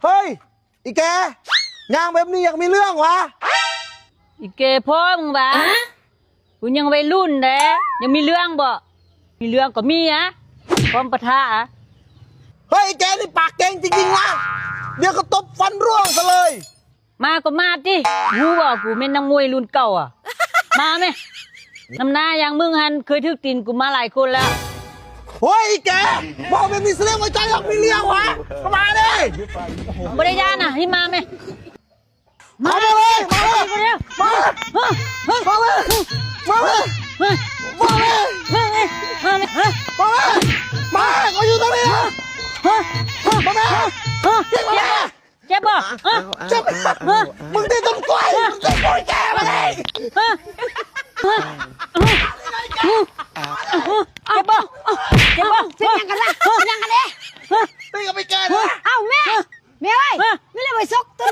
เฮ้ยอีแกย่างแบบนี้อยากมีเรื่องวะอีเกพ่อมึงวะกูยังวัยรุ่นแด้ยังมีเรื่องบ่มีเรื่องก็มีอะพร้อมปะทะอะเฮ้ยแกนี่ปากเก่งจริงๆวะเดี๋ยวก็ตบฟันร่วงซะเลยมาก็มาดิรู้ว่ากูเป็นนักมวยรุ่นเก่าอ่ะมาไหมน้ำหน้าอย่างมึงหันเคยทึกตีนกูมาหลายคนแล้วเฮ้ยแกบอกแบบนี้แสดงว่าใจอยากมีเรื่องวะมาดิบริยาน่ะให้มาไหมมาเลยมาเลย มาเร็วมาเลยมาเลยมาเลยมาเลย มาเลยมาเลยมาเลยมาเขาอยู่ตรงนี้มาเลยเจ็บบ่เจ็บมึงตีต้นกล้วยมึงตีกล้วยแกมาเลยเจ็บบ่เจ็บบ่เจ็บยังกันล่ะยังกันเด้ตีกับไปแกนะ เอ้าแม่เว้ยไม่เลยไปซกตัว